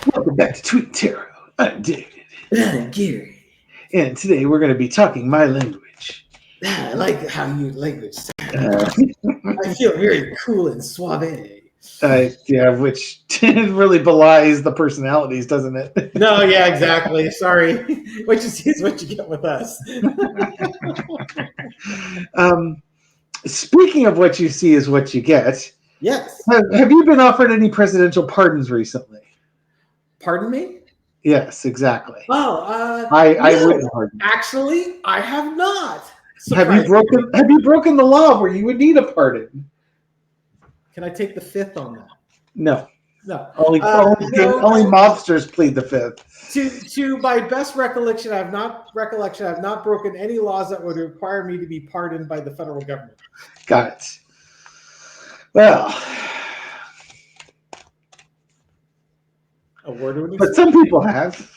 Welcome back to Tweet Tarot. I'm David. Gary. And today we're going to be talking my language. I like how your language Uh, sounds. I feel very cool and suave. yeah, which really belies the personalities, doesn't it? No, yeah, exactly. Sorry. What you see is what you get with us. um, Speaking of what you see is what you get, Yes. have you been offered any presidential pardons recently? Pardon me? Yes, exactly. Oh, I no. wouldn't pardon. Actually, I have not. Have you broken the law where you would need a pardon? Can I take the fifth on that? No. No. Only mobsters plead the fifth. To my best recollection, I have not broken any laws that would require me to be pardoned by the federal government. Got it. Well, but some people have.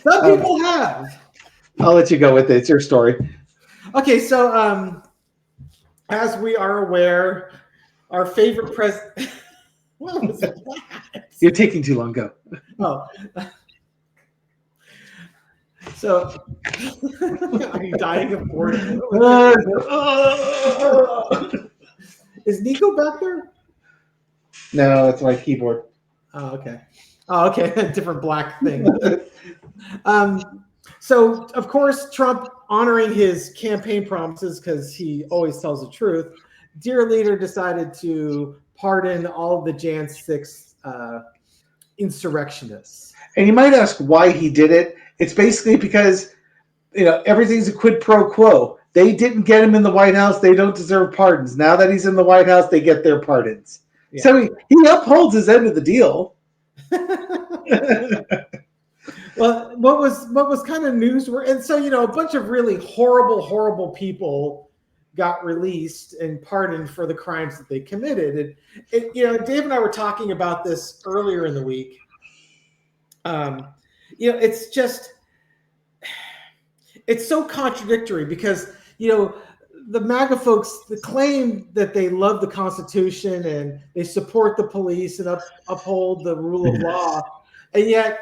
Some people have. I'll let you go with it. It's your story. Okay, so as we are aware, our favorite president. What was that? You're taking too long. Go. Oh. So, are you dying of boredom? Is Nico back there? No, that's my keyboard. Oh, okay. Oh, okay. Different black thing. So, of course, Trump, honoring his campaign promises because he always tells the truth, dear leader decided to pardon all of the Jan 6 insurrectionists. And you might ask why he did it. It's basically because, everything's a quid pro quo. They didn't get him in the White House. They don't deserve pardons. Now that he's in the White House, they get their pardons. Yeah. So he upholds his end of the deal. Well, what was kind of newsworthy, and so a bunch of really horrible people got released and pardoned for the crimes that they committed. And Dave and I were talking about this earlier in the week. It's just it's so contradictory because the MAGA folks claim that they love the Constitution and they support the police and uphold the rule of law, and yet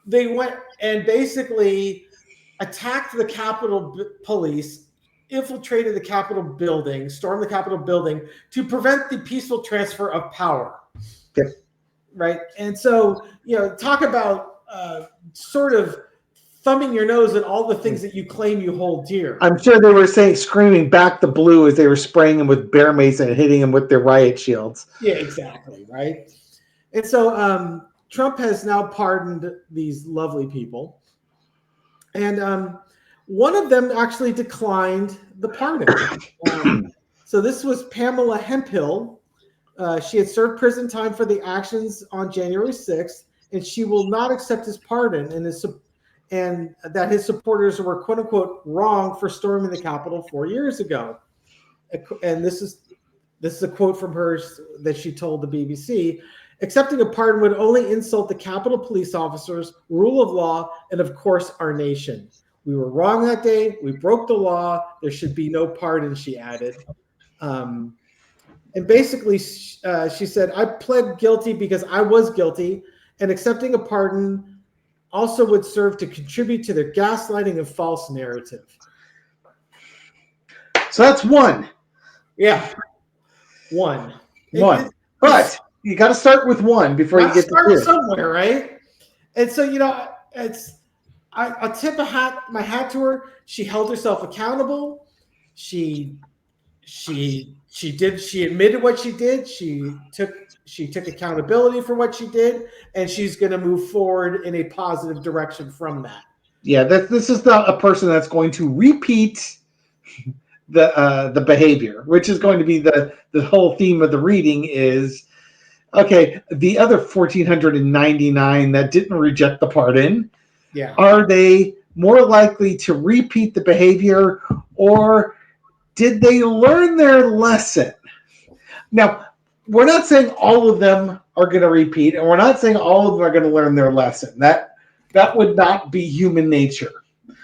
they went and basically attacked the Capitol Police, infiltrated the Capitol building, stormed the Capitol building to prevent the peaceful transfer of power. Yep. Right. And so, talk about sort of thumbing your nose at all the things that you claim you hold dear. I'm sure they were screaming back the blue as they were spraying him with bear mace and hitting him with their riot shields. Yeah, exactly. Right. And so Trump has now pardoned these lovely people. And one of them actually declined the pardon. So this was Pamela Hemphill. She had served prison time for the actions on January 6th, and she will not accept his pardon, and that his supporters were, quote unquote, wrong for storming the Capitol 4 years ago. And this is a quote from her that she told the BBC. Accepting a pardon would only insult the Capitol police officers, rule of law, and of course, our nation. We were wrong that day. We broke the law. There should be no pardon, she added. And basically, she said, I pled guilty because I was guilty, and accepting a pardon also would serve to contribute to their gaslighting and false narrative. So that's one. Yeah. One. But you got to start with one before you get to two. Start somewhere, right? And so, I'll tip my hat to her. She held herself accountable. She admitted what she did. She took accountability for what she did, and she's going to move forward in a positive direction from that. Yeah, this is a person that's going to repeat the behavior, which is going to be the whole theme of the reading is, okay, the other 1,499 that didn't reject the pardon, are they more likely to repeat the behavior, or did they learn their lesson? Now, we're not saying all of them are going to repeat, and we're not saying all of them are going to learn their lesson. That would not be human nature.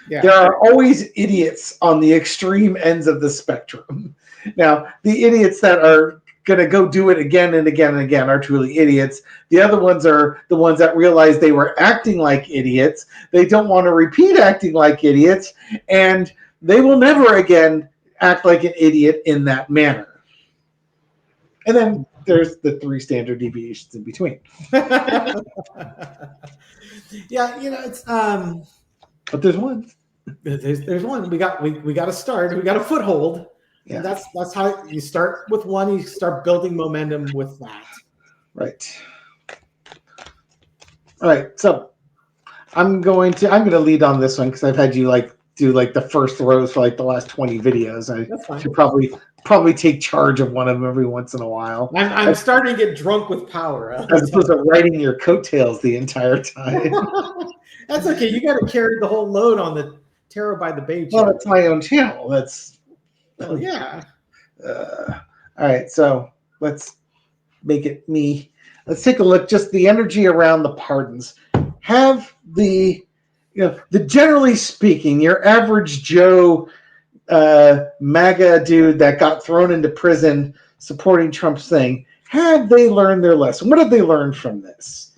Yeah. There are always idiots on the extreme ends of the spectrum. Now, the idiots that are gonna go do it again and again and again are truly idiots. The other ones are the ones that realize they were acting like idiots. They don't want to repeat acting like idiots, and they will never again act like an idiot in that manner. And then there's the 3 standard deviations in between. Yeah, it's But there's one. there's one. We got to start. We got a foothold. Yeah. And that's how you start with one. You start building momentum with that. Right. All right. So I'm going to lead on this one because I've had you do the first rows for the last 20 videos. I should probably take charge of one of them every once in a while. I'm starting to get drunk with power. As opposed to riding your coattails the entire time. That's okay. You got to carry the whole load on the Tarot by the Bay channel. Well, it's my own channel. That's yeah. All right, so let's make it me. Let's take a look. Just the energy around the pardons. Have the generally speaking, your average Joe Magga dude that got thrown into prison supporting Trump's thing. Have they learned their lesson? What have they learned from this?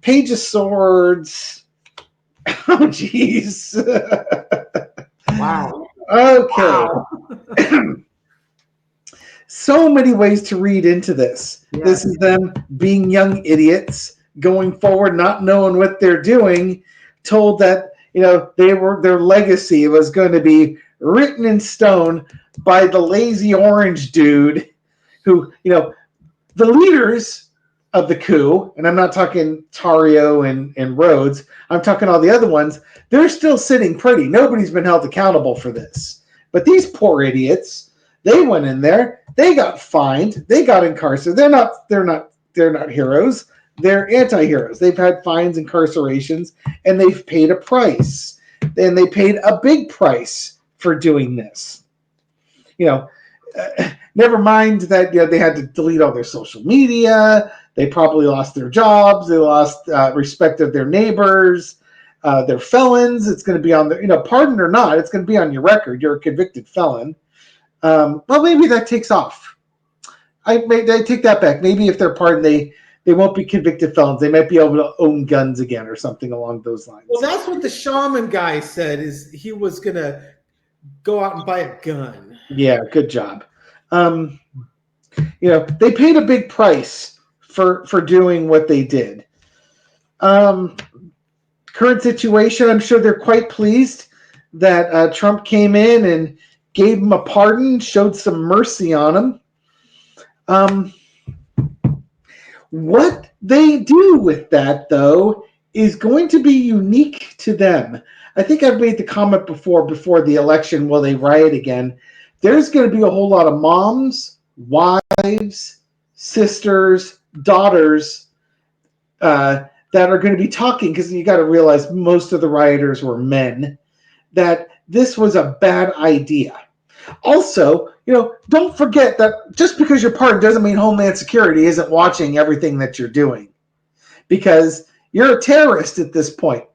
Page of Swords. Oh, jeez. Wow. Okay. Wow. So many ways to read into this. Yeah. This is them being young idiots, going forward, not knowing what they're doing, told that their legacy was going to be written in stone by the lazy orange dude who, the leaders of the coup, and I'm not talking Tario and Rhodes, I'm talking all the other ones, they're still sitting pretty. Nobody's been held accountable for this. But these poor idiots, they went in there, they got fined, they got incarcerated. They're not heroes. They're anti-heroes. They've had fines, incarcerations, and they've paid a price. And they paid a big price for doing this. Never mind that they had to delete all their social media. They probably lost their jobs. They lost respect of their neighbors. They're felons. It's going to be on the, pardon or not, it's going to be on your record. You're a convicted felon. Well, maybe that takes off. I take that back. Maybe if they're pardoned, they won't be convicted felons. They might be able to own guns again or something along those lines. Well, that's what the shaman guy said, is he was going to go out and buy a gun. Yeah, good job. They paid a big price for doing what they did. Current situation, I'm sure they're quite pleased that Trump came in and gave him a pardon, showed some mercy on him. What they do with that, though, is going to be unique to them. I think I've made the comment before the election, will they riot again? There's going to be a whole lot of moms, wives, sisters, daughters that are going to be talking, because you got to realize most of the rioters were men, that this was a bad idea. Also, don't forget that just because you're pardoned doesn't mean Homeland Security isn't watching everything that you're doing, because you're a terrorist at this point,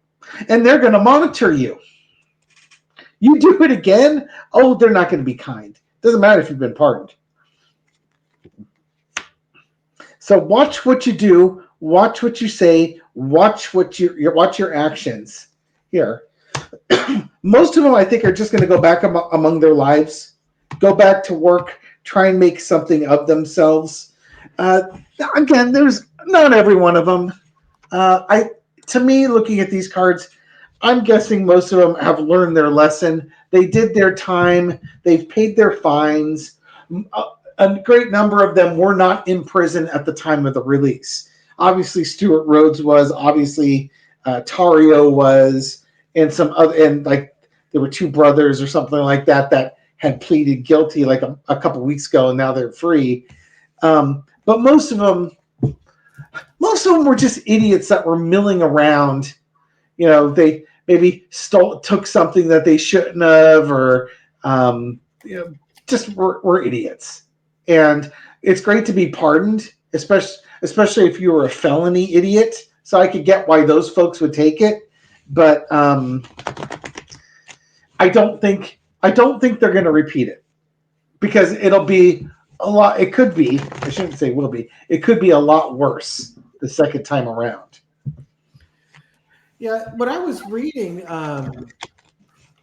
and they're going to monitor you. You do it again, oh, they're not going to be kind. Doesn't matter if you've been pardoned. So watch what you do, watch what you say, watch your actions. Here, most of them, I think, are just going to go back among their lives, go back to work, try and make something of themselves. Again, there's not every one of them. To me, looking at these cards, I'm guessing most of them have learned their lesson. They did their time. They've paid their fines. A great number of them were not in prison at the time of the release. Obviously, Stuart Rhodes was. Obviously, Tario was, and some other, and there were 2 brothers or something like that had pleaded guilty a couple weeks ago, and now they're free. But most of them were just idiots that were milling around. They maybe took something that they shouldn't have, or just were idiots. And it's great to be pardoned, especially if you were a felony idiot. So I could get why those folks would take it, but I don't think they're going to repeat it, because it'll be a lot. It could be. I shouldn't say will be. It could be a lot worse the second time around. Yeah, what I was reading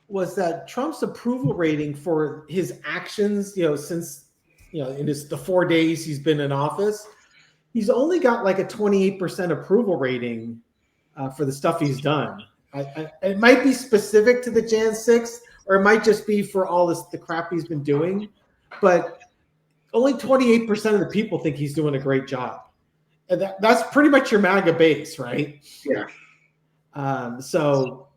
was that Trump's approval rating for his actions, since in the 4 days he's been in office, he's only got like a 28% approval rating for the stuff he's done. It might be specific to the Jan 6th, or it might just be for all the crap he's been doing, but only 28% of the people think he's doing a great job. And that's pretty much your MAGA base, right? Yeah. So,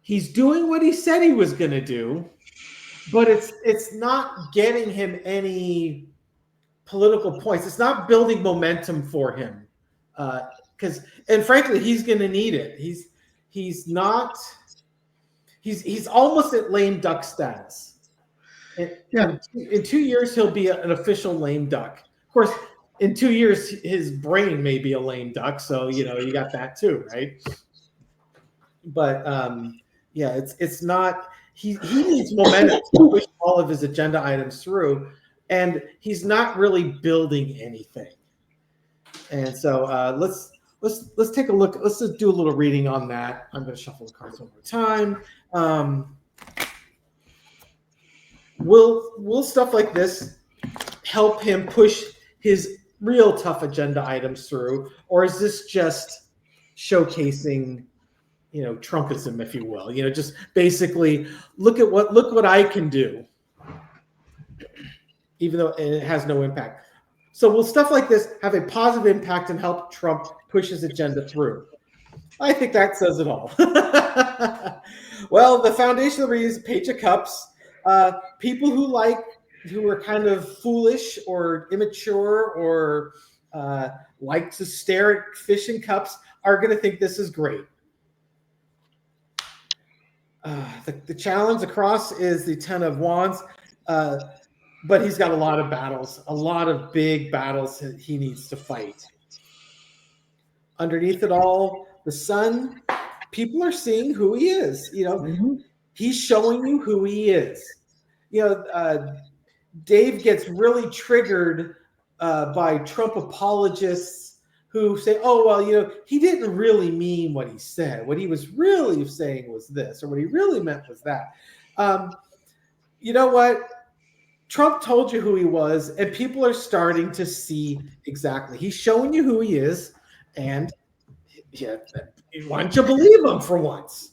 he's doing what he said he was going to do, but it's not getting him any political points. It's not building momentum for him, and frankly, he's going to need it. He's almost at lame duck status. In 2 years, he'll be an official lame duck. Of course, in 2 years, his brain may be a lame duck. So, you got that too, right? But it's not, he needs momentum to push all of his agenda items through, and he's not really building anything. And so let's take a look. Let's just do a little reading on that. I'm going to shuffle the cards one more time. Will stuff like this help him push his real tough agenda items through, or is this just showcasing, Trumpism, if you will? Just basically look what I can do, even though it has no impact. So will stuff like this have a positive impact and help Trump push his agenda through? I think that says it all. Well, the foundation of the reading is Page of Cups. People who are kind of foolish or immature or like to stare at fish in cups are going to think this is great. The challenge across is the Ten of Wands, but he's got a lot of battles, a lot of big battles that he needs to fight. Underneath it all, the Sun, people are seeing who he is. He's showing you who he is. Dave gets really triggered by Trump apologists who say, oh, well, he didn't really mean what he said. What he was really saying was this, or what he really meant was that. You know what? Trump told you who he was, and people are starting to see exactly. He's showing you who he is, and why don't you believe him for once?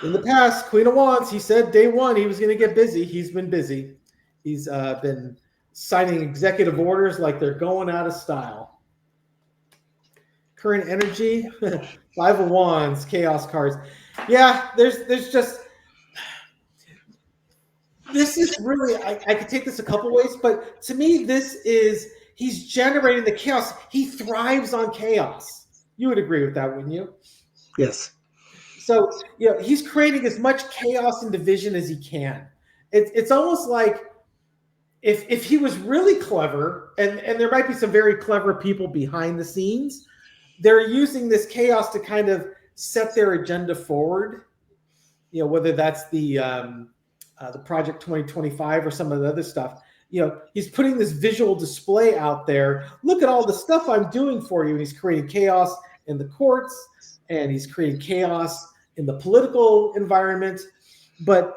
In the past, Queen of Wands, he said day one he was going to get busy. He's been busy. He's been signing executive orders like they're going out of style. Current energy, Five of Wands, Chaos cards. Yeah, there's just, this is really, I could take this a couple ways, but to me, he's generating the chaos. He thrives on chaos. You would agree with that, wouldn't you? Yes. So, he's creating as much chaos and division as he can. It's almost like if he was really clever, and there might be some very clever people behind the scenes, they're using this chaos to kind of set their agenda forward. Whether that's the Project 2025 or some of the other stuff. He's putting this visual display out there. Look at all the stuff I'm doing for you. And he's creating chaos in the courts, and he's creating chaos in the political environment, but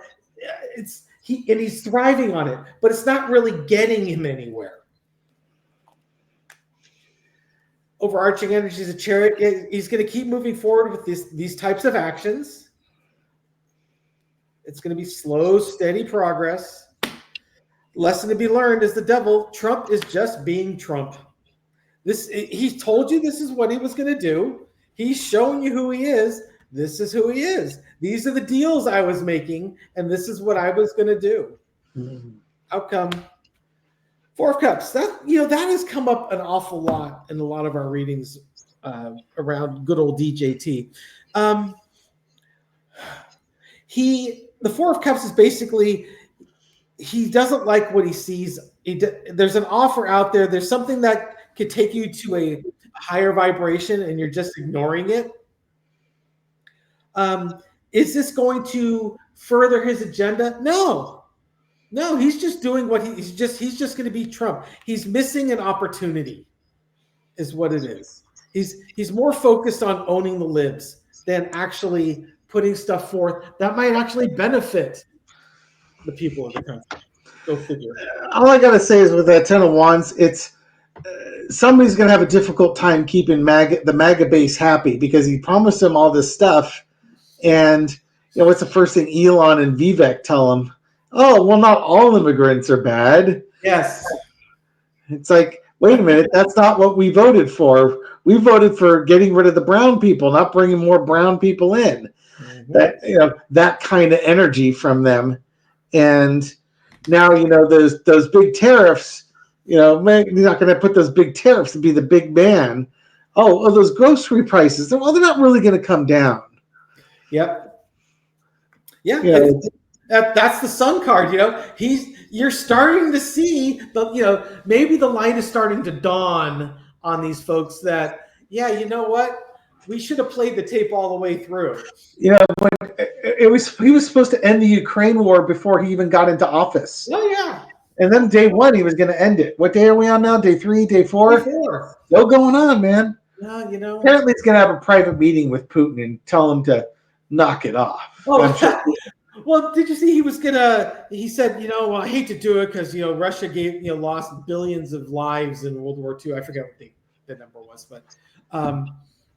he's thriving on it, but it's not really getting him anywhere. Overarching energy is a Chariot. He's going to keep moving forward with these types of actions. It's going to be slow, steady progress. Lesson to be learned is the Devil. Trump is just being Trump. He told you this is what he was going to do. He's showing you who he is. This is who he is. These are the deals I was making, and this is what I was going to do. Mm-hmm. Outcome. Four of Cups. That has come up an awful lot in a lot of our readings around good old DJT. The Four of Cups is basically, he doesn't like what he sees. There's an offer out there. There's something that could take you to a higher vibration, and you're just ignoring it. Is this going to further his agenda? No, he's just doing what he's just going to be Trump. He's missing an opportunity, is what it is. He's more focused on owning the libs than actually putting stuff forth that might actually benefit the people of the country. Go figure. All I gotta say is with that Ten of Wands, it's somebody's gonna have a difficult time keeping the MAGA base happy because he promised them all this stuff, and what's the first thing Elon and Vivek tell him? Oh, well, not all immigrants are bad. Yes. It's like, wait a minute, that's not what we voted for. We voted for getting rid of the brown people, not bringing more brown people in. That that kind of energy from them, and now those big tariffs. You're not going to put those big tariffs to be the big man. Oh, those grocery prices. Well, they're not really going to come down. Yep. Yeah. That's the sun card. You're starting to see maybe the light is starting to dawn on these folks that, you know what? We should have played the tape all the way through. When he was supposed to end the Ukraine war before he even got into office. Oh, yeah. And then day 1, he was going to end it. What day are we on now? Day 3, day 4? Day 4. Still going on, man. Yeah, Apparently he's going to have a private meeting with Putin and tell him to knock it off. Oh, sure. Well, did you see he said, I hate to do it because, Russia lost billions of lives in World War II. I forget what the number was, but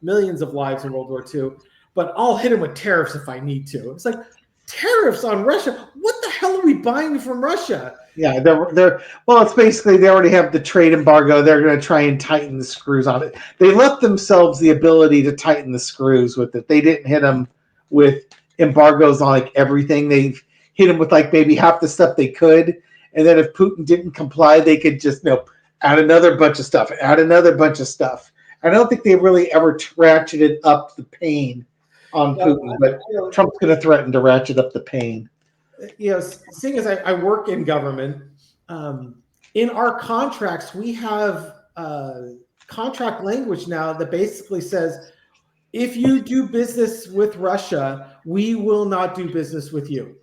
millions of lives in World War II. But I'll hit him with tariffs if I need to. It's like, tariffs on Russia? What the hell are we buying from Russia? Yeah, it's basically they already have the trade embargo. They're going to try and tighten the screws on it. They left themselves the ability to tighten the screws with it. They didn't hit them with embargoes on like everything. They hit them with like maybe half the stuff they could, and then if Putin didn't comply, they could just add another bunch of stuff, add another bunch of stuff. I don't think they really ever ratcheted up the pain on Putin, but Trump's going to threaten to ratchet up the pain. Seeing as I work in government, in our contracts, we have contract language now that basically says, if you do business with Russia, we will not do business with you.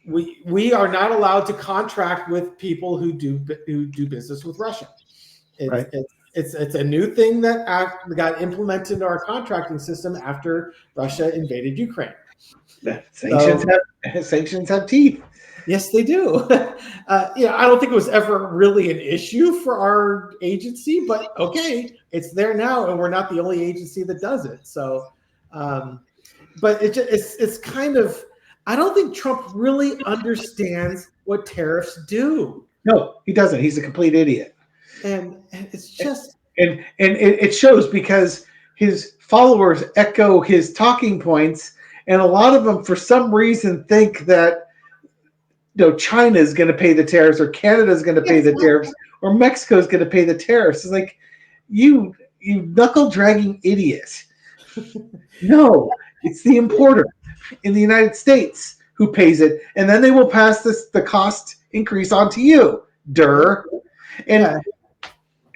We are not allowed to contract with people who do business with Russia. It's a new thing that got implemented into our contracting system after Russia invaded Ukraine. Sanctions have teeth. Yes, they do. I don't think it was ever really an issue for our agency, but okay, it's there now, and we're not the only agency that does it. So, but it's kind of, I don't think Trump really understands what tariffs do. No, he doesn't. He's a complete idiot. And it's just and it shows because his followers echo his talking points, and a lot of them, for some reason, think that China is going to pay the tariffs, or Canada is going to pay the tariffs, or Mexico is going to pay the tariffs. It's like, you knuckle dragging idiot. No, it's the importer in the United States who pays it, and then they will pass the cost increase on to you.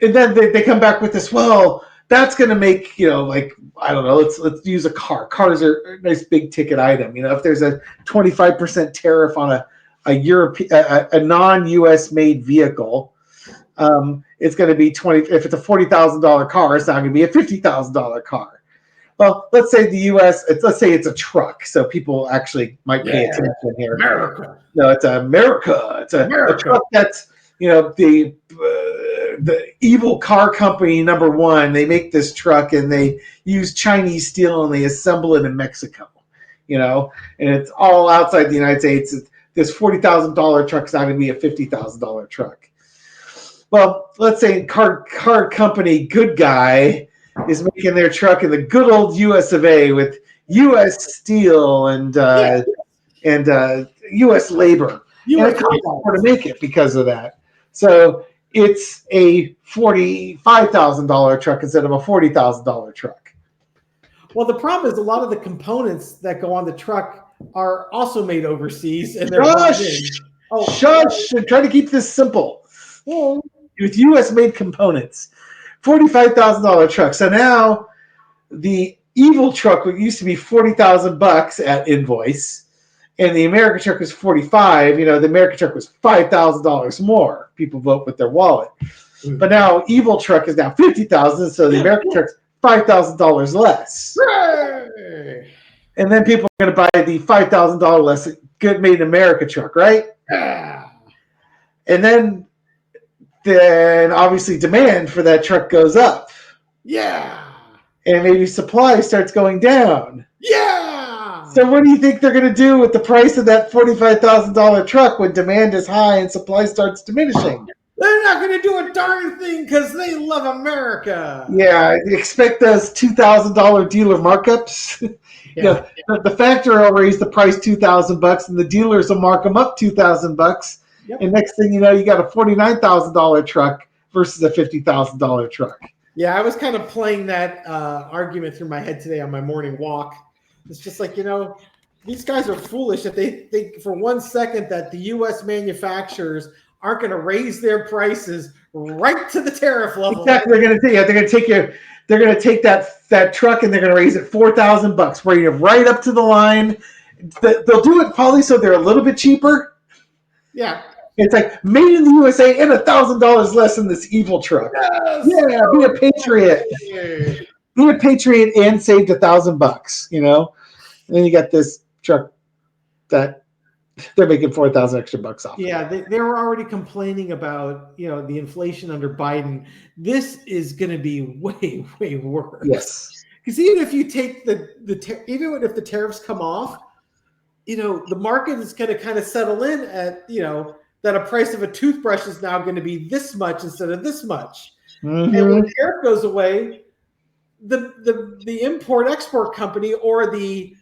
And then they come back with this, well, that's going to make, I don't know, let's use a car. Cars are a nice big ticket item. If there's a 25% tariff on a non-US made vehicle, it's going to be if it's a $40,000 car, it's not going to be a $50,000 car. Well, let's say let's say it's a truck, so people actually might pay attention here. America. No, it's America. It's a truck that's, the evil car company number 1. They make this truck and they use Chinese steel and they assemble it in Mexico, and it's all outside the United States. This $40,000 truck is not going to be a $50,000 truck. Well, let's say car company good guy is making their truck in the good old US of A with US steel and US labor. And it costs more to make it because of that. So it's a $45,000 truck instead of a $40,000 truck. Well, the problem is a lot of the components that go on the truck are also made overseas, and they're shush! I'm trying to keep this simple. Well, with U.S. made components, $45,000 truck. So now the evil truck used to be $40,000 at invoice, and the American truck was 45. The American truck was $5,000 more. People vote with their wallet. But now evil truck is now 50,000, so the American truck's $5,000 less. Hooray! And then people are going to buy the $5,000 less good made in America truck, right? Yeah. And then obviously demand for that truck goes up. Yeah. And maybe supply starts going down. Yeah. So what do you think they're going to do with the price of that $45,000 truck when demand is high and supply starts diminishing? They're not going to do a darn thing because they love America. Yeah, expect those $2,000 dealer markups. Yeah. The factory will raise the price $2,000, and the dealers will mark them up $2,000. Yep. And next thing you know, you got a $49,000 truck versus a $50,000 truck. Yeah, I was kind of playing that argument through my head today on my morning walk. It's just like, these guys are foolish that they think for 1 second that the U.S. manufacturers aren't going to raise their prices right to the tariff level. Exactly, they're going to take that truck and they're going to raise it $4,000, bring it right up to the line. They'll do it probably so they're a little bit cheaper. Yeah. It's like made in the USA and $1,000 less than this evil truck. Yes. Yeah, be a patriot. Be a patriot and saved $1,000. And then you got this truck that they're making $4,000 extra bucks off. Yeah, they were already complaining about the inflation under Biden. This is going to be way, way worse. Yes, because even if you take even if the tariffs come off, the market is going to kind of settle in at that a price of a toothbrush is now going to be this much instead of this much. Mm-hmm. And when the tariff goes away, the import-export company or the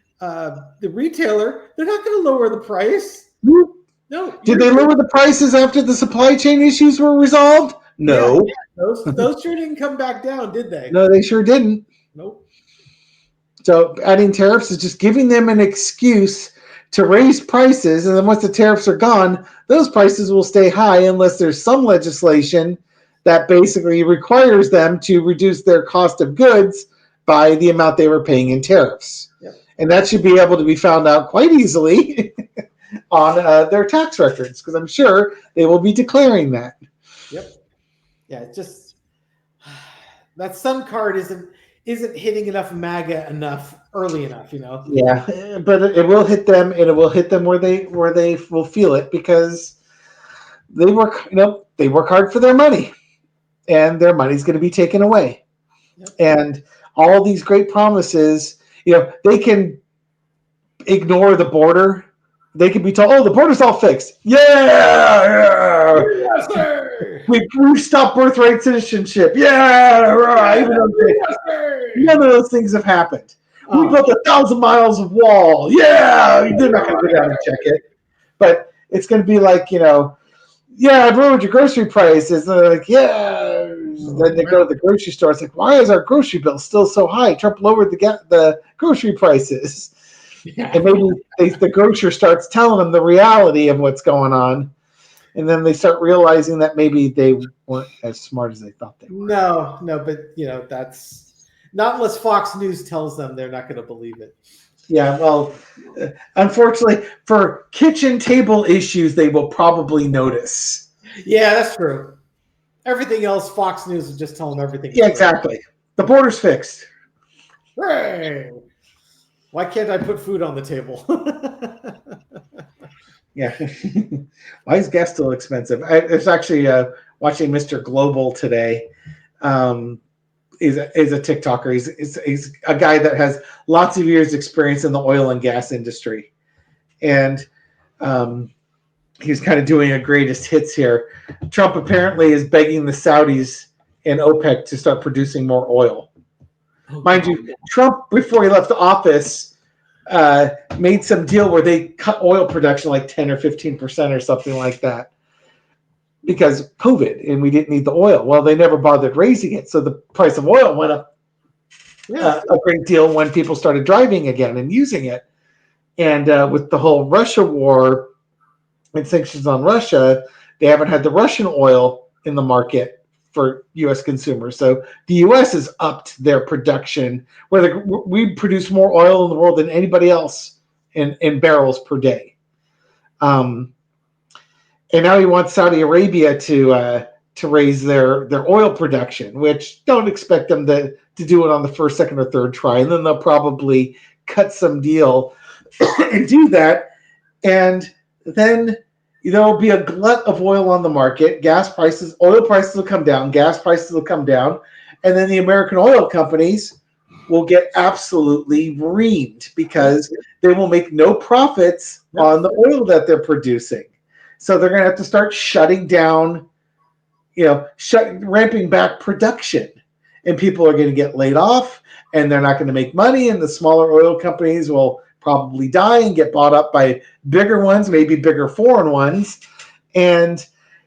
retailer, they're not going to lower the price. No. Did they lower the prices after the supply chain issues were resolved? No. Yeah. Those sure didn't come back down, did they? No, they sure didn't. Nope. So adding tariffs is just giving them an excuse to raise prices, and then once the tariffs are gone, those prices will stay high unless there's some legislation that basically requires them to reduce their cost of goods by the amount they were paying in tariffs. Yep. And that should be able to be found out quite easily on their tax records, because I'm sure they will be declaring that. Yep. Yeah, it's just that sun card isn't hitting enough Magga enough early enough, Yeah, but it will hit them, and it will hit them where they will feel it, because they work hard for their money, and their money's going to be taken away. Yep. And all these great promises, they can ignore the border. They can be told, "Oh, the border's all fixed." Yeah. Yes, sir. We stopped birthright citizenship. Yeah, right. None of those things have happened. We built 1,000 miles of wall. Yeah, they're not going to go down and check it. But it's going to be like, I lowered your grocery prices. And they're like, yeah. Then they go to the grocery store. It's like, why is our grocery bill still so high? Trump lowered the grocery prices. Yeah. And maybe the grocer starts telling them the reality of what's going on. And then they start realizing that maybe they weren't as smart as they thought they were. No, but that's not unless Fox News tells them, they're not going to believe it. Yeah, well, unfortunately, for kitchen table issues, they will probably notice. Yeah, that's true. Everything else, Fox News will just tell them everything. Yeah, exactly. The border's fixed. Hooray! Why can't I put food on the table? Yeah. Why is gas still expensive? I was actually watching Mr. Global today. He's a TikToker. He's a guy that has lots of years experience in the oil and gas industry. And he's kind of doing a greatest hits here. Trump apparently is begging the Saudis and OPEC to start producing more oil. Mind you, Trump, before he left the office, made some deal where they cut oil production like 10 or 15% or something like that because COVID, and we didn't need the oil. Well, they never bothered raising it, so the price of oil went up a great deal when people started driving again and using it. And with the whole Russia war and sanctions on Russia, they haven't had the Russian oil in the market for U.S. consumers. So the U.S. has upped their production, where we produce more oil in the world than anybody else in barrels per day. And now he wants Saudi Arabia to raise their oil production, which don't expect them to do it on the first, second, or third try. And then they'll probably cut some deal and do that. And then there'll be a glut of oil on the market. Oil prices will come down. Gas prices will come down. And then the American oil companies will get absolutely reamed because they will make no profits on the oil that they're producing. So they're going to have to start shutting down, ramping back production. And people are going to get laid off, and they're not going to make money, and the smaller oil companies will probably die and get bought up by bigger ones, maybe bigger foreign ones. And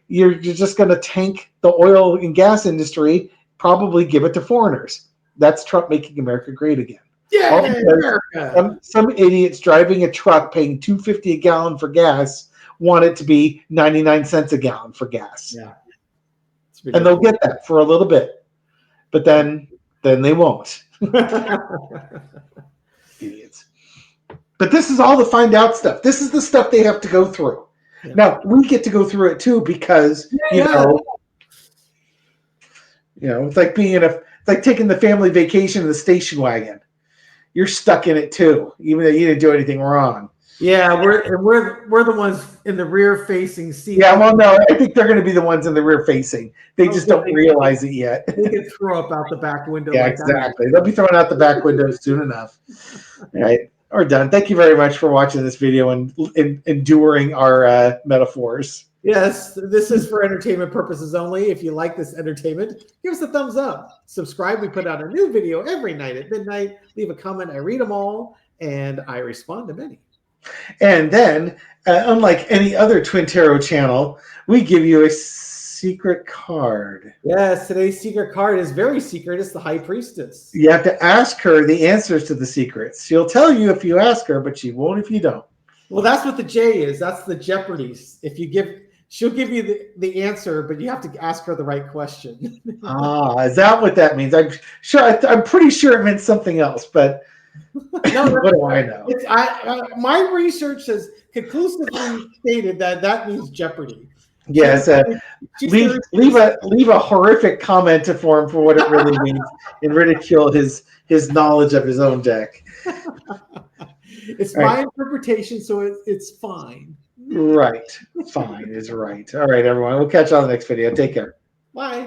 you're just going to tank the oil and gas industry, probably give it to foreigners. That's Trump making America great again. Yeah, America. Some idiots driving a truck paying $2.50 a gallon for gas want it to be 99 cents a gallon for gas. Yeah. And they'll get that for a little bit. But then they won't. Idiots. But this is all the find out stuff. This is the stuff they have to go through. Yeah. Now, we get to go through it too because, it's like it's like taking the family vacation in the station wagon. You're stuck in it too, even though you didn't do anything wrong. Yeah, we're the ones in the rear facing seat. Yeah, well, no, I think they're going to be the ones in the rear facing. They just don't realize it yet. They can throw up out the back window. Yeah, exactly. They'll be thrown out the back window soon enough. All right, we're done. Thank you very much for watching this video and enduring our metaphors. Yes, this is for entertainment purposes only. If you like this entertainment, give us a thumbs up. Subscribe. We put out a new video every night at midnight. Leave a comment. I read them all, and I respond to many. And then, unlike any other Twin Tarot channel, we give you a secret card. Yes, today's secret card is very secret. It's the High Priestess. You have to ask her the answers to the secrets. She'll tell you if you ask her, but she won't if you don't. Well, that's what the J is. That's the Jeopardy. She'll give you the answer, but you have to ask her the right question. Is that what that means? I'm pretty sure it meant something else, but no, what do I know? My research has conclusively stated that means Jeopardy. Yes, leave a horrific comment for him for what it really means and ridicule his knowledge of his own deck. It's my interpretation, so it's fine. Right. Fine is right. All right, everyone. We'll catch you on the next video. Take care. Bye.